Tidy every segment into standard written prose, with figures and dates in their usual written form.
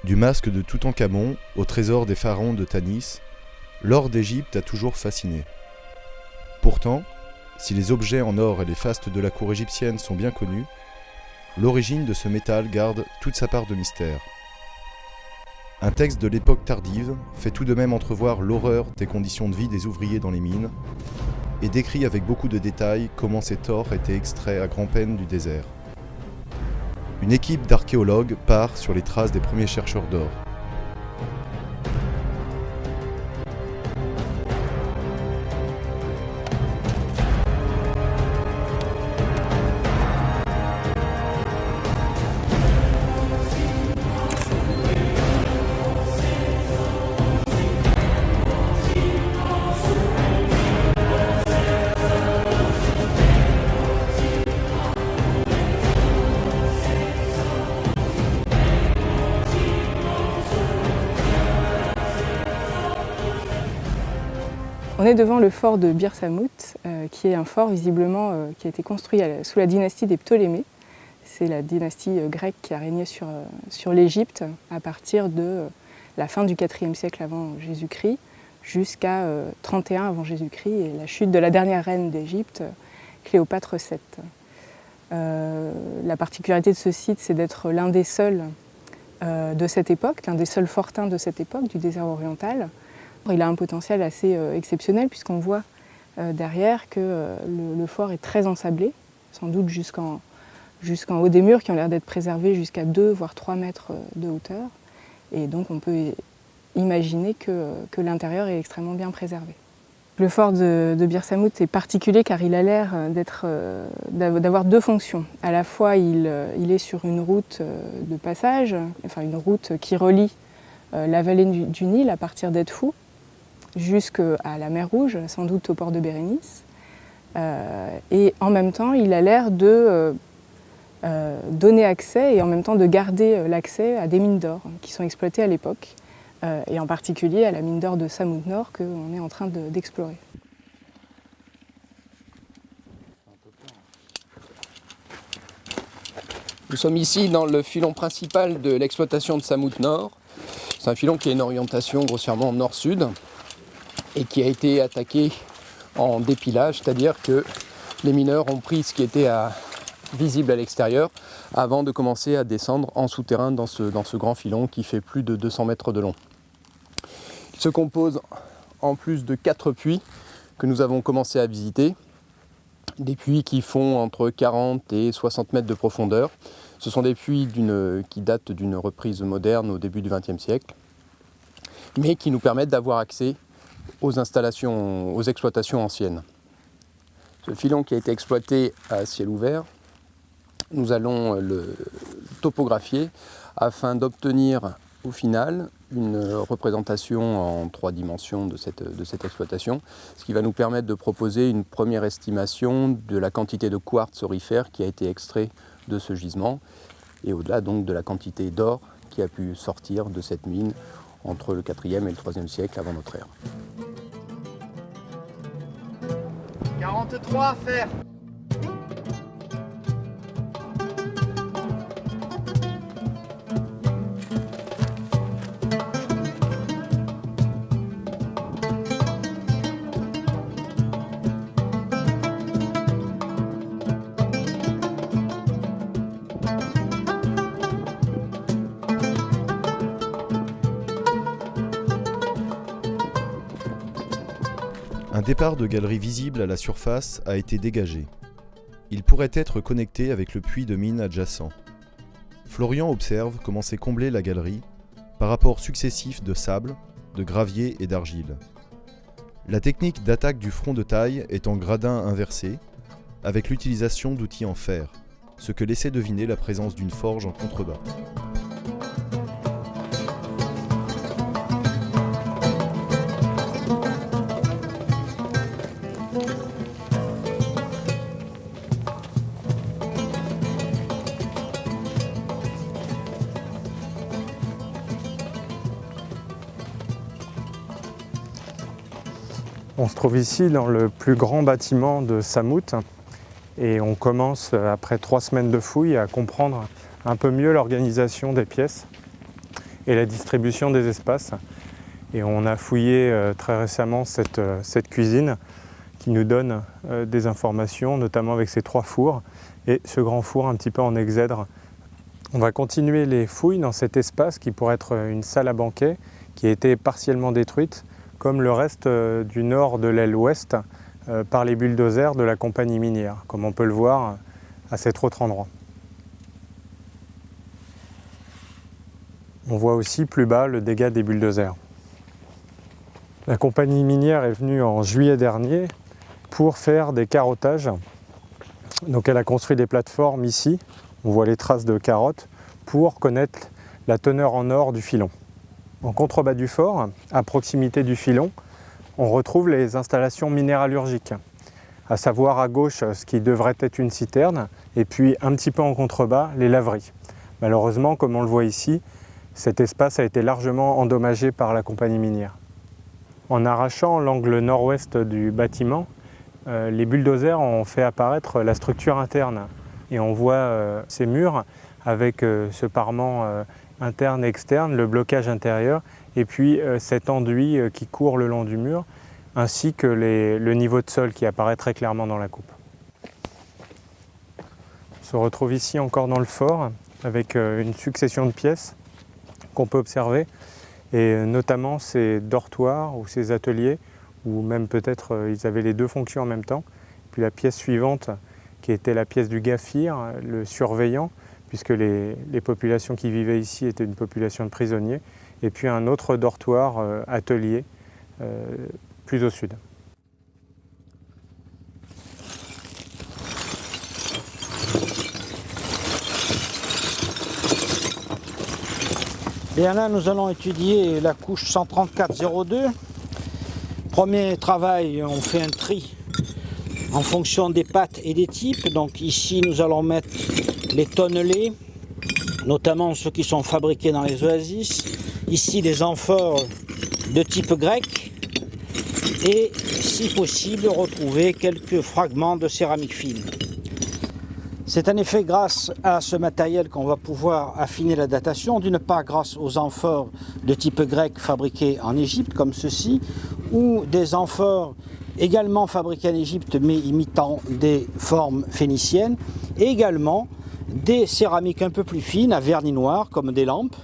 Du masque de Toutankhamon au trésor des pharaons de Tanis, l'or d'Égypte a toujours fasciné. Pourtant, si les objets en or et les fastes de la cour égyptienne sont bien connus, l'origine de ce métal garde toute sa part de mystère. Un texte de l'époque tardive fait tout de même entrevoir l'horreur des conditions de vie des ouvriers dans les mines et décrit avec beaucoup de détails comment cet or était extrait à grand-peine du désert. Une équipe d'archéologues part sur les traces des premiers chercheurs d'or. On est devant le fort de Bir Samout, qui est un fort visiblement qui a été construit sous la dynastie des Ptolémées. C'est la dynastie grecque qui a régné sur l'Égypte à partir de la fin du IVe siècle avant Jésus-Christ jusqu'à 31 avant Jésus-Christ et la chute de la dernière reine d'Égypte, Cléopâtre VII. La particularité de ce site, c'est d'être l'un des seuls de cette époque, l'un des seuls fortins de cette époque, du désert oriental. Il a un potentiel assez exceptionnel puisqu'on voit derrière que le fort est très ensablé, sans doute jusqu'en haut des murs qui ont l'air d'être préservés jusqu'à 2 voire 3 mètres de hauteur. Et donc on peut imaginer que l'intérieur est extrêmement bien préservé. Le fort de Bir Samout est particulier car il a l'air d'avoir 2 fonctions. À la fois il est sur une route de passage, enfin une route qui relie la vallée du Nil à partir d'Edfou jusqu'à la mer Rouge, sans doute au port de Bérénice. Et en même temps, il a l'air de donner accès et en même temps de garder l'accès à des mines d'or qui sont exploitées à l'époque, et en particulier à la mine d'or de Samout Nord qu'on est en train d'explorer. Nous sommes ici dans le filon principal de l'exploitation de Samout Nord. C'est un filon qui a une orientation grossièrement nord-sud et qui a été attaqué en dépilage, c'est-à-dire que les mineurs ont pris ce qui était visible à l'extérieur avant de commencer à descendre en souterrain dans ce grand filon qui fait plus de 200 mètres de long. Il se compose en plus de 4 puits que nous avons commencé à visiter, des puits qui font entre 40 et 60 mètres de profondeur. Ce sont des puits qui datent d'une reprise moderne au début du XXe siècle, mais qui nous permettent d'avoir accès aux installations, aux exploitations anciennes. Ce filon qui a été exploité à ciel ouvert, nous allons le topographier afin d'obtenir au final une représentation en 3 dimensions de cette exploitation, ce qui va nous permettre de proposer une première estimation de la quantité de quartz aurifère qui a été extrait de ce gisement, et au-delà donc de la quantité d'or qui a pu sortir de cette mine entre le 4e et le 3e siècle avant notre ère. 43 à faire. Un départ de galerie visible à la surface a été dégagé. Il pourrait être connecté avec le puits de mine adjacent. Florian observe comment s'est comblée la galerie par rapport successif de sable, de gravier et d'argile. La technique d'attaque du front de taille est en gradin inversé, avec l'utilisation d'outils en fer, ce que laissait deviner la présence d'une forge en contrebas. On se trouve ici dans le plus grand bâtiment de Samout et on commence, après 3 semaines de fouilles, à comprendre un peu mieux l'organisation des pièces et la distribution des espaces. Et on a fouillé très récemment cette cuisine qui nous donne des informations, notamment avec ces 3 fours et ce grand four un petit peu en exèdre. On va continuer les fouilles dans cet espace qui pourrait être une salle à banquet qui a été partiellement détruite, comme le reste du nord de l'aile ouest par les bulldozers de la compagnie minière, comme on peut le voir à cet autre endroit. On voit aussi plus bas le dégât des bulldozers. La compagnie minière est venue en juillet dernier pour faire des carottages. Donc elle a construit des plateformes ici, on voit les traces de carottes, pour connaître la teneur en or du filon. En contrebas du fort, à proximité du filon, on retrouve les installations minéralurgiques, à savoir à gauche ce qui devrait être une citerne, et puis un petit peu en contrebas, les laveries. Malheureusement, comme on le voit ici, cet espace a été largement endommagé par la compagnie minière. En arrachant l'angle nord-ouest du bâtiment, les bulldozers ont fait apparaître la structure interne. Et on voit ces murs avec ce parement interne et externe, le blocage intérieur, et puis cet enduit qui court le long du mur, ainsi que le niveau de sol qui apparaît très clairement dans la coupe. On se retrouve ici encore dans le fort, avec une succession de pièces qu'on peut observer, et notamment ces dortoirs ou ces ateliers, ou même peut-être ils avaient les 2 fonctions en même temps. Puis la pièce suivante, qui était la pièce du gaffir, le surveillant, puisque les populations qui vivaient ici étaient une population de prisonniers, et puis un autre dortoir atelier plus au sud. Bien là, nous allons étudier la couche 134-02. Premier travail, on fait un tri en fonction des pattes et des types. Donc ici, nous allons mettre les tonnelés, notamment ceux qui sont fabriqués dans les oasis. Ici, les amphores de type grec. Et, si possible, retrouver quelques fragments de céramique fine. C'est en effet grâce à ce matériel qu'on va pouvoir affiner la datation, d'une part grâce aux amphores de type grec fabriqués en Égypte, comme ceci, ou des amphores également fabriqués en Égypte, mais imitant des formes phéniciennes, et également des céramiques un peu plus fines, à vernis noir, comme des lampes,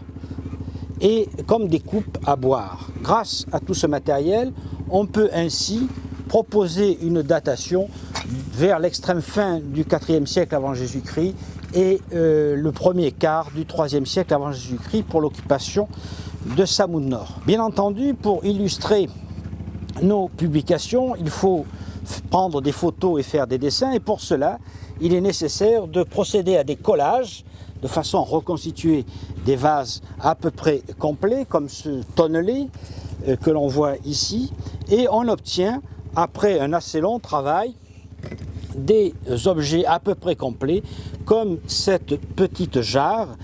et comme des coupes à boire. Grâce à tout ce matériel, on peut ainsi proposer une datation vers l'extrême fin du IVe siècle avant Jésus-Christ et le premier quart du IIIe siècle avant Jésus-Christ pour l'occupation de Samoud-Nord. Bien entendu, pour illustrer nos publications, il faut prendre des photos et faire des dessins, et pour cela, il est nécessaire de procéder à des collages de façon à reconstituer des vases à peu près complets, comme ce tonnelé que l'on voit ici, et on obtient, après un assez long travail, des objets à peu près complets, comme cette petite jarre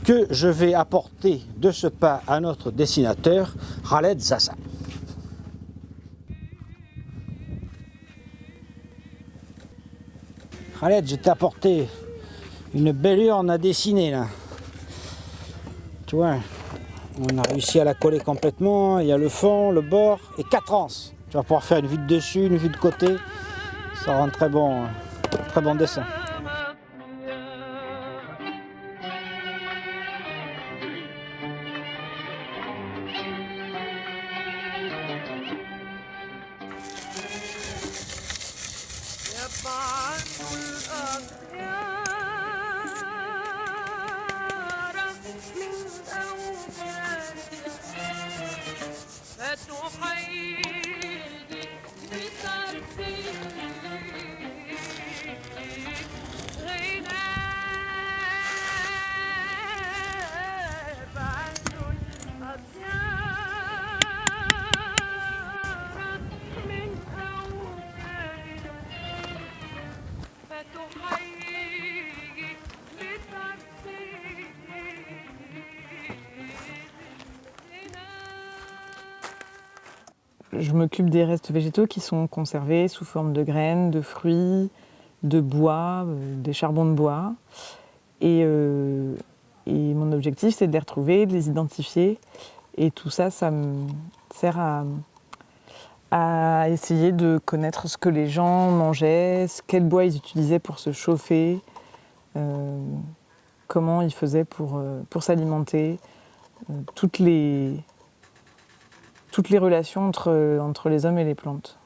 que je vais apporter de ce pas à notre dessinateur, Khaled Zassa. Khaled, je t'ai apporté une belle urne à dessiner là. Tu vois, on a réussi à la coller complètement, il y a le fond, le bord et 4 anses. Tu vas pouvoir faire une vue de dessus, une vue de côté. Ça rend un très bon dessin. Je m'occupe des restes végétaux qui sont conservés sous forme de graines, de fruits, de bois, des charbons de bois. Et Et mon objectif, c'est de les retrouver, de les identifier. Et tout ça, ça me sert à essayer de connaître ce que les gens mangeaient, quel bois ils utilisaient pour se chauffer, comment ils faisaient pour s'alimenter, toutes les relations entre les hommes et les plantes.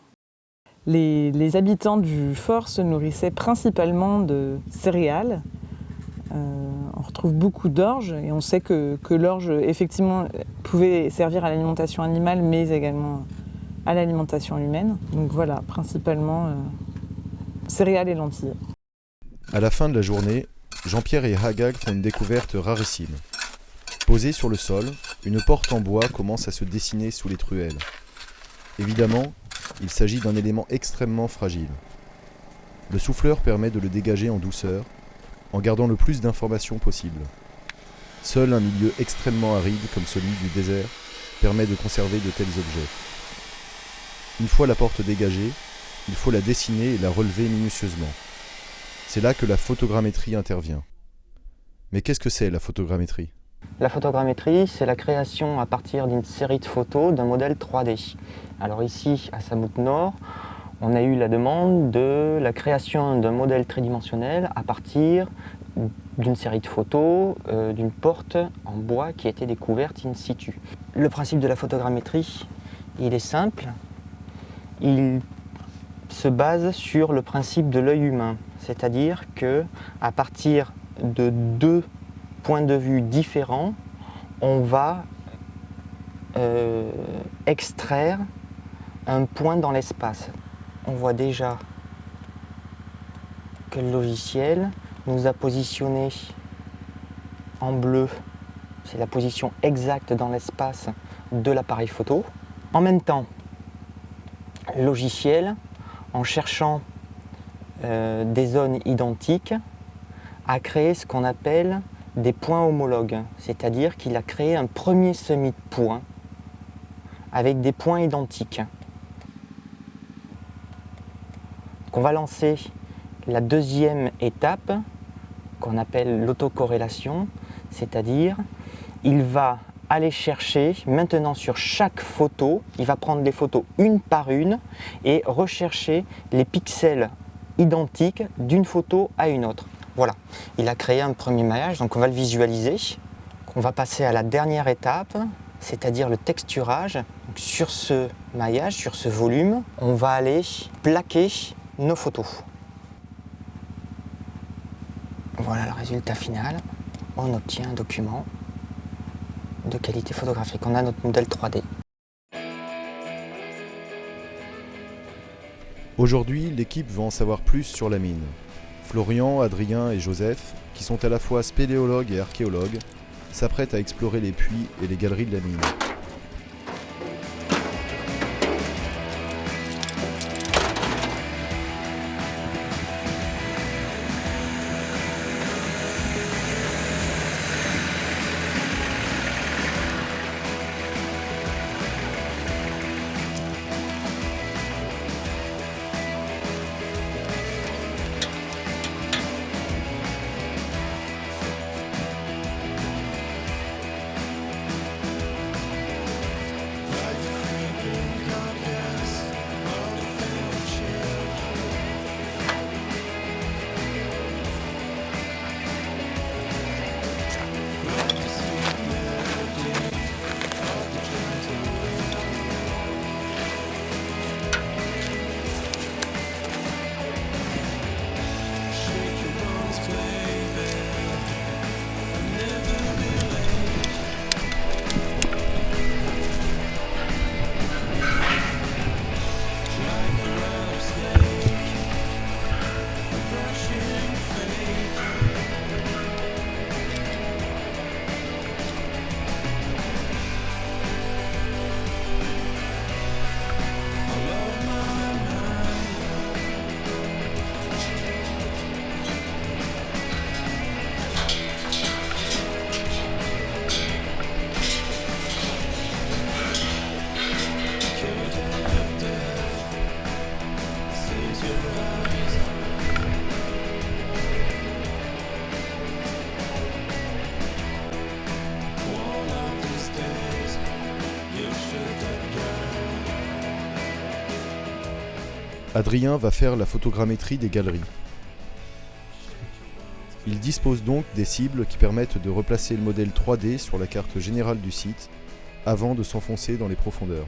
Les habitants du fort se nourrissaient principalement de céréales. On retrouve beaucoup d'orge et on sait que l'orge, effectivement, pouvait servir à l'alimentation animale, mais également à l'alimentation humaine. Donc voilà, principalement céréales et lentilles. À la fin de la journée, Jean-Pierre et Hagag font une découverte rarissime. Posée sur le sol, une porte en bois commence à se dessiner sous les truelles. Évidemment, il s'agit d'un élément extrêmement fragile. Le souffleur permet de le dégager en douceur, en gardant le plus d'informations possible. Seul un milieu extrêmement aride comme celui du désert permet de conserver de tels objets. Une fois la porte dégagée, il faut la dessiner et la relever minutieusement. C'est là que la photogrammétrie intervient. Mais qu'est-ce que c'est la photogrammétrie ? La photogrammétrie, c'est la création à partir d'une série de photos d'un modèle 3D. Alors ici, à Samout-Nord, on a eu la demande de la création d'un modèle tridimensionnel à partir d'une série de photos d'une porte en bois qui a été découverte in situ. Le principe de la photogrammétrie, il est simple. Il se base sur le principe de l'œil humain, c'est-à-dire qu'à partir de deux points de vue différents, on va extraire un point dans l'espace. On voit déjà que le logiciel nous a positionné en bleu, c'est la position exacte dans l'espace de l'appareil photo. En même temps, le logiciel, en cherchant des zones identiques, a créé ce qu'on appelle des points homologues, c'est-à-dire qu'il a créé un premier semis de points avec des points identiques. On va lancer la deuxième étape qu'on appelle l'autocorrélation, c'est-à-dire il va aller chercher maintenant sur chaque photo, il va prendre les photos une par une et rechercher les pixels identiques d'une photo à une autre. Voilà, il a créé un premier maillage, donc on va le visualiser. On va passer à la dernière étape, c'est-à-dire le texturage. Donc sur ce maillage, sur ce volume, on va aller plaquer nos photos. Voilà le résultat final. On obtient un document de qualité photographique. On a notre modèle 3D. Aujourd'hui, l'équipe veut en savoir plus sur la mine. Florian, Adrien et Joseph, qui sont à la fois spéléologues et archéologues, s'apprêtent à explorer les puits et les galeries de la mine. Adrien va faire la photogrammétrie des galeries. Il dispose donc des cibles qui permettent de replacer le modèle 3D sur la carte générale du site avant de s'enfoncer dans les profondeurs.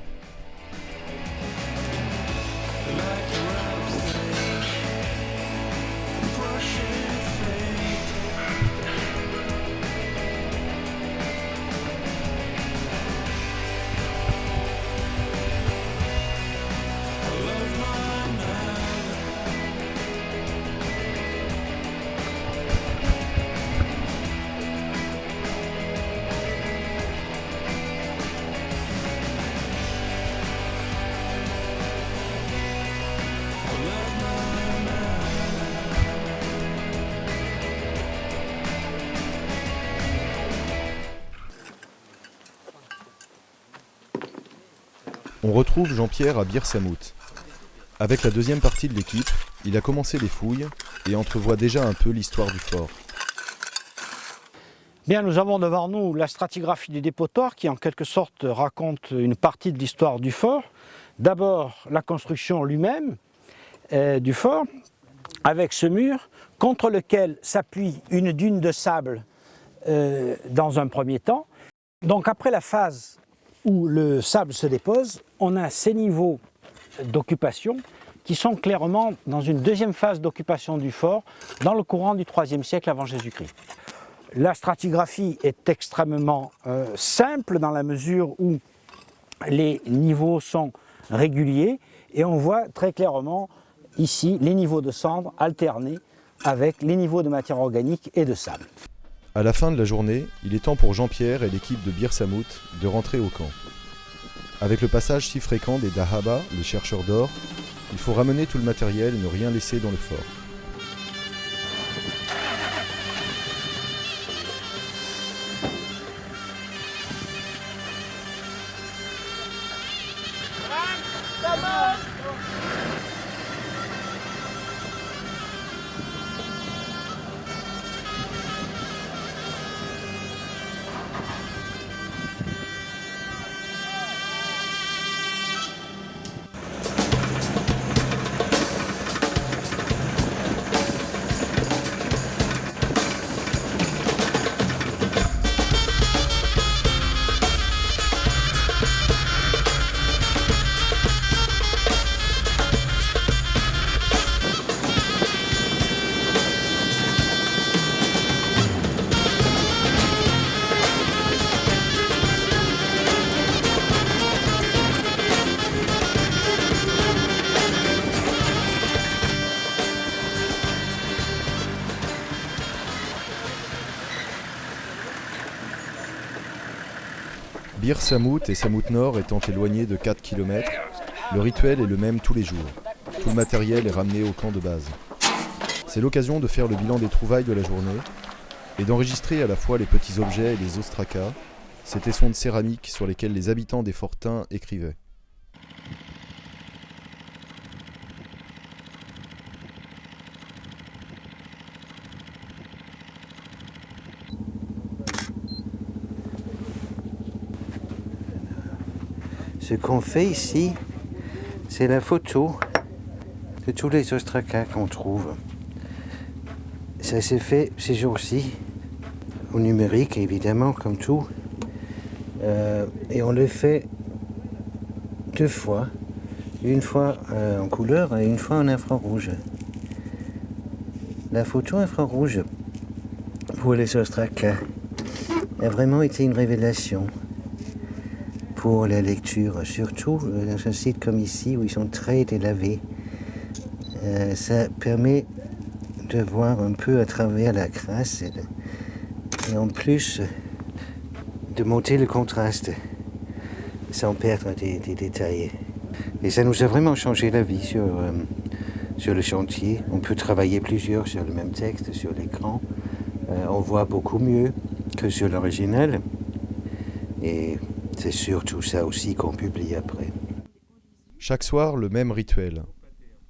On retrouve Jean-Pierre à Bir Samout. Avec la deuxième partie de l'équipe, il a commencé les fouilles et entrevoit déjà un peu l'histoire du fort. Bien, nous avons devant nous la stratigraphie du dépotoir qui en quelque sorte raconte une partie de l'histoire du fort. D'abord la construction lui-même du fort avec ce mur contre lequel s'appuie une dune de sable dans un premier temps. Donc après la phase où le sable se dépose, on a ces niveaux d'occupation qui sont clairement dans une deuxième phase d'occupation du fort dans le courant du IIIe siècle avant Jésus-Christ. La stratigraphie est extrêmement simple dans la mesure où les niveaux sont réguliers et on voit très clairement ici les niveaux de cendres alternés avec les niveaux de matière organique et de sable. À la fin de la journée, il est temps pour Jean-Pierre et l'équipe de Bir Samout de rentrer au camp. Avec le passage si fréquent des Dahaba, les chercheurs d'or, il faut ramener tout le matériel et ne rien laisser dans le fort. Bir Samout et Samout Nord étant éloignés de 4 km, le rituel est le même tous les jours. Tout le matériel est ramené au camp de base. C'est l'occasion de faire le bilan des trouvailles de la journée et d'enregistrer à la fois les petits objets et les ostracas, ces tessons de céramique sur lesquels les habitants des Fortins écrivaient. Ce qu'on fait ici, c'est la photo de tous les ostracas qu'on trouve. Ça s'est fait ces jours-ci, au numérique évidemment, comme tout. Et on le fait 2 fois. Une fois en couleur et une fois en infrarouge. La photo infrarouge pour les ostracas a vraiment été une révélation pour la lecture, surtout dans un site comme ici où ils sont très délavés. Ça permet de voir un peu à travers la crasse et en plus de monter le contraste sans perdre des détails. Et ça nous a vraiment changé la vie sur le chantier. On peut travailler plusieurs sur le même texte, sur l'écran. On voit beaucoup mieux que sur l'original. Et c'est surtout ça aussi qu'on publie après. Chaque soir, le même rituel.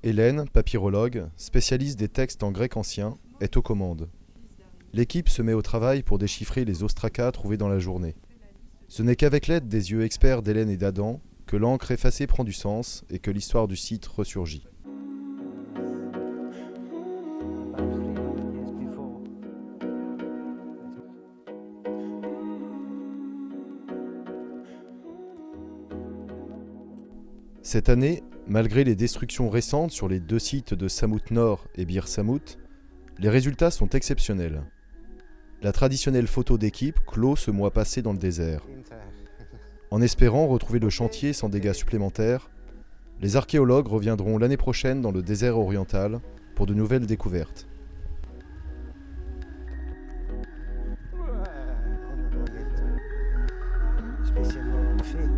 Hélène, papyrologue, spécialiste des textes en grec ancien, est aux commandes. L'équipe se met au travail pour déchiffrer les ostracas trouvés dans la journée. Ce n'est qu'avec l'aide des yeux experts d'Hélène et d'Adam que l'encre effacée prend du sens et que l'histoire du site ressurgit. Cette année, malgré les destructions récentes sur les 2 sites de Samout Nord et Bir Samout, les résultats sont exceptionnels. La traditionnelle photo d'équipe clôt ce mois passé dans le désert. En espérant retrouver le chantier sans dégâts supplémentaires, les archéologues reviendront l'année prochaine dans le désert oriental pour de nouvelles découvertes. Spécialement fait.